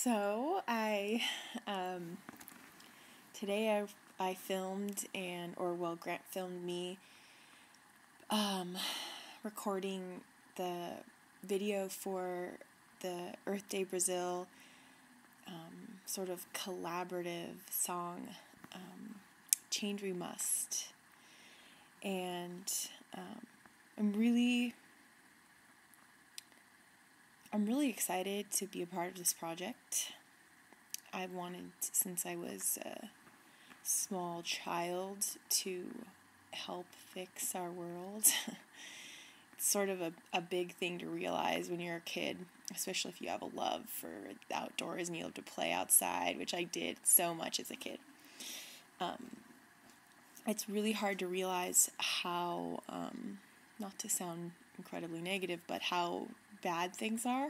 So um, today I filmed Grant filmed me recording the video for the Earthday Brazil sort of collaborative song, Change We Must. And I'm really excited to be a part of this project. I've wanted, since I was a small child, to help fix our world. It's sort of a big thing to realize when you're a kid, especially if you have a love for the outdoors and you love to play outside, which I did so much as a kid. It's really hard to realize how, not to sound incredibly negative, but how bad things are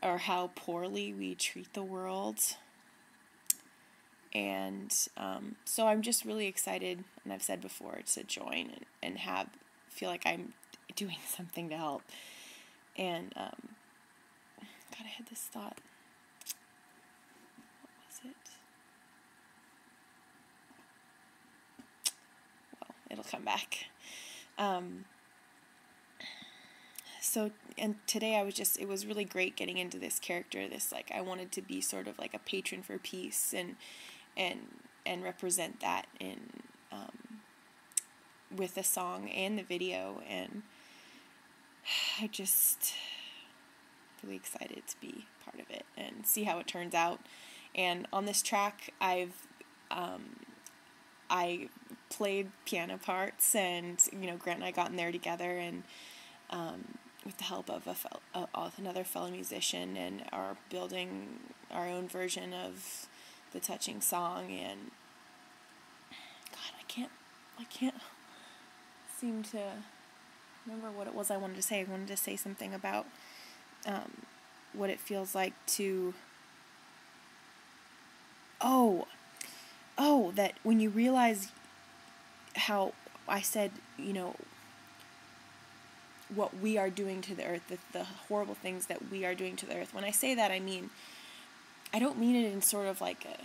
or how poorly we treat the world. And so I'm just really excited, and I've said before, to join and feel like I'm doing something to help. And God, I had this thought. What was it? Well, it'll come back. And today it was really great getting into this character, I wanted to be sort of like a patron for peace and represent that with the song and the video, and I just really excited to be part of it and see how it turns out. And on this track, I played piano parts, and Grant and I got in there together, and with the help of another fellow musician, and are building our own version of the touching song. And God, I can't seem to remember what it was I wanted to say. I wanted to say something about what it feels like to that when you realize how I said, what we are doing to the earth, the horrible things that we are doing to the earth. When I say that, I don't mean it in sort of like a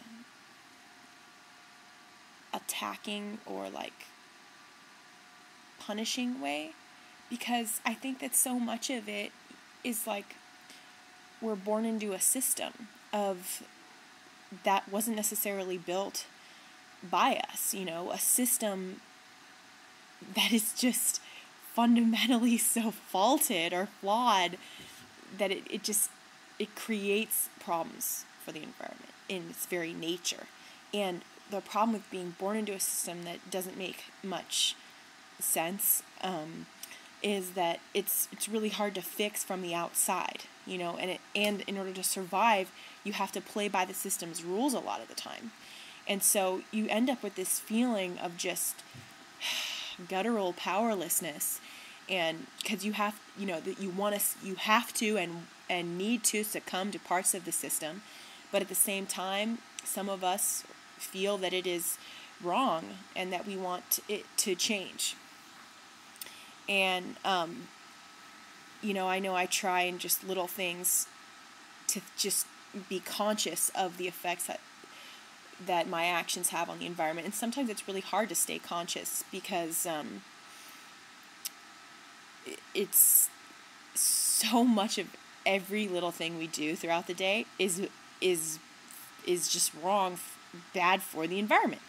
attacking or like punishing way, because I think that so much of it is like we're born into a system of that wasn't necessarily built by us, a system that is just fundamentally so faulted or flawed that it creates problems for the environment in its very nature. And the problem with being born into a system that doesn't make much sense is that it's really hard to fix from the outside, and in order to survive, you have to play by the system's rules a lot of the time. And so you end up with this feeling of just guttural powerlessness, and because you have to and need to succumb to parts of the system, but at the same time some of us feel that it is wrong and that we want it to change. And I know I try in just little things to just be conscious of the effects that my actions have on the environment. And sometimes it's really hard to stay conscious because it's so much of every little thing we do throughout the day is just wrong, bad for the environment.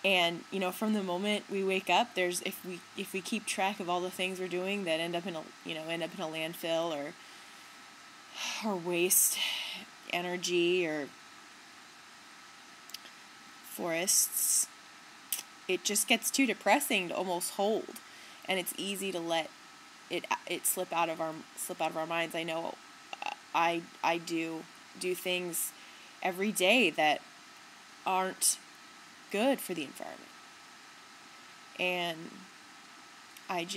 And from the moment we wake up, if we keep track of all the things we're doing that end up in a landfill or waste energy or forests, it just gets too depressing to almost hold, and it's easy to let it slip out of our minds. I know I do things every day that aren't good for the environment, and I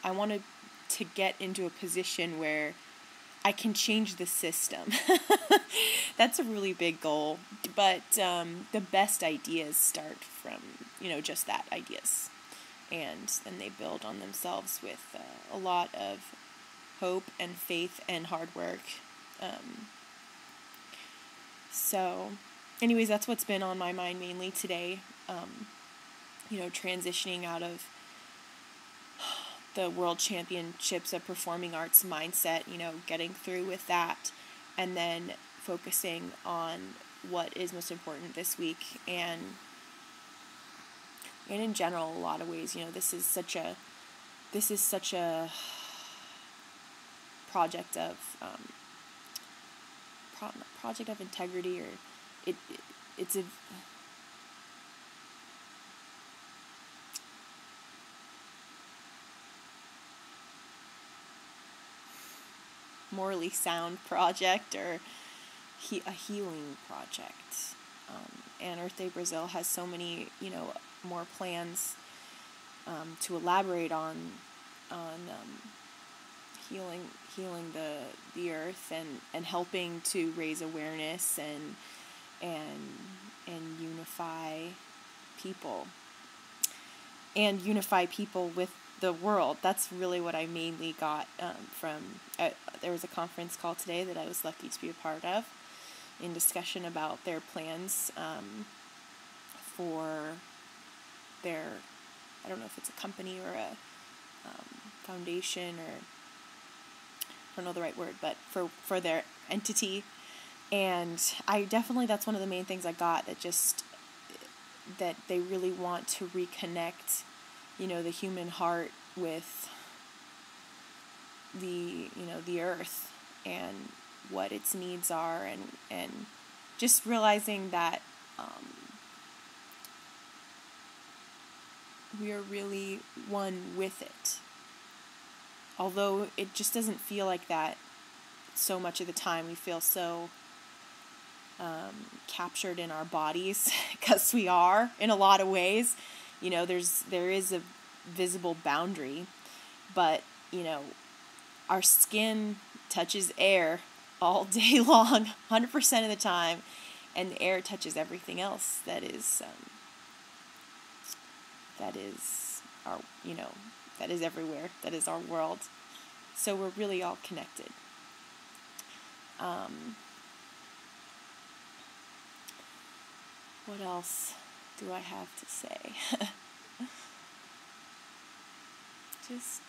wanted to get into a position where I can change the system. That's a really big goal, but the best ideas start from just that, ideas, and then they build on themselves with a lot of hope and faith and hard work. So, anyways, that's what's been on my mind mainly today. Transitioning out of the World Championships of Performing Arts mindset, getting through with that, and then focusing on what is most important this week, and in general, a lot of ways, this is such a project of project of integrity, or it's a morally sound project, or a healing project. And Earthday Brazil has so many, more plans to elaborate on healing the earth, and helping to raise awareness and unify people, with the world. That's really what I mainly got from. There was a conference call today that I was lucky to be a part of, in discussion about their plans for their, I don't know if it's a company or a foundation, or I don't know the right word, but for their entity. And that's one of the main things I got, that they really want to reconnect, the human heart with the earth, and what its needs are, and just realizing that we are really one with it. Although it just doesn't feel like that so much of the time. We feel so captured in our bodies, because we are, in a lot of ways. There is a visible boundary, but our skin touches air all day long, 100% of the time, and the air touches everything else that is our, that is everywhere, that is our world. So we're really all connected. What else do I have to say? Just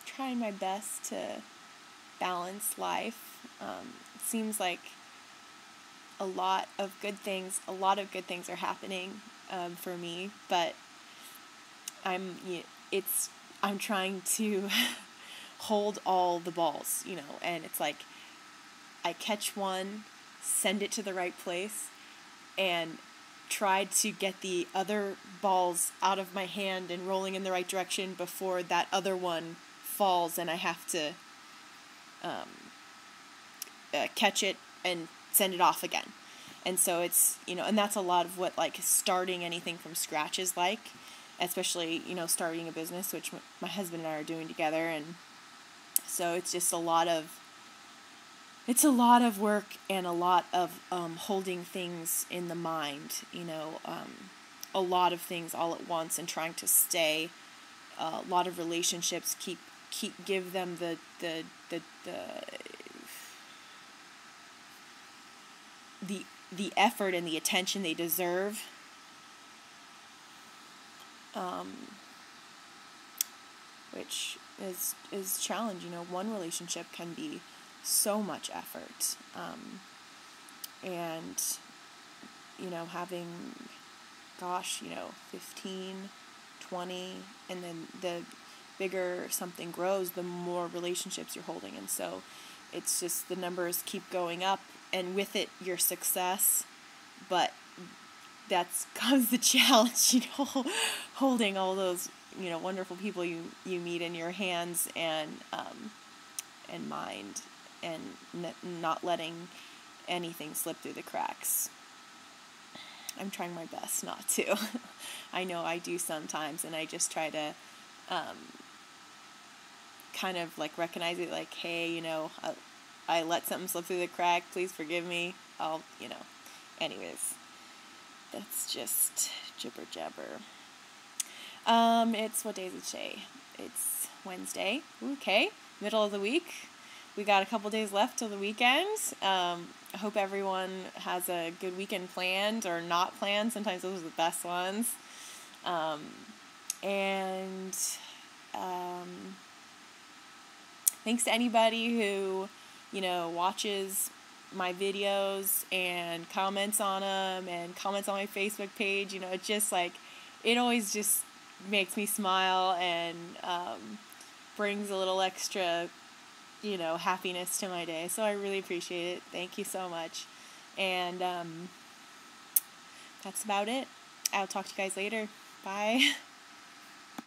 trying my best to balance life. It seems like a lot of good things are happening for me, but I'm trying to hold all the balls, and it's like I catch one, send it to the right place, and try to get the other balls out of my hand and rolling in the right direction before that other one falls, and I have to catch it and send it off again. And so it's, and that's a lot of what starting anything from scratch is like, especially, starting a business, which my husband and I are doing together. And so it's just a lot of work, and a lot of holding things in the mind, a lot of things all at once, and trying to stay, a lot of relationships, give them the effort and the attention they deserve. Which is challenging. One relationship can be so much effort. And, having, 15, 20, and then the bigger something grows, the more relationships you're holding. And so it's just the numbers keep going up, and with it, your success. But that's comes the challenge, holding all those, wonderful people you meet in your hands and mind, and not letting anything slip through the cracks. I'm trying my best not to. I know I do sometimes, and I just try to kind of recognize it, hey, I let something slip through the crack, please forgive me. I'll, anyways, that's just jibber jabber. It's, what day is it today? It's Wednesday. Okay, middle of the week. we got a couple days left till the weekend. I hope everyone has a good weekend planned or not planned. Sometimes those are the best ones. Thanks to anybody who, watches my videos and comments on them and comments on my Facebook page. It just it always just makes me smile and brings a little extra, happiness to my day. So I really appreciate it. Thank you so much. And that's about it. I'll talk to you guys later. Bye.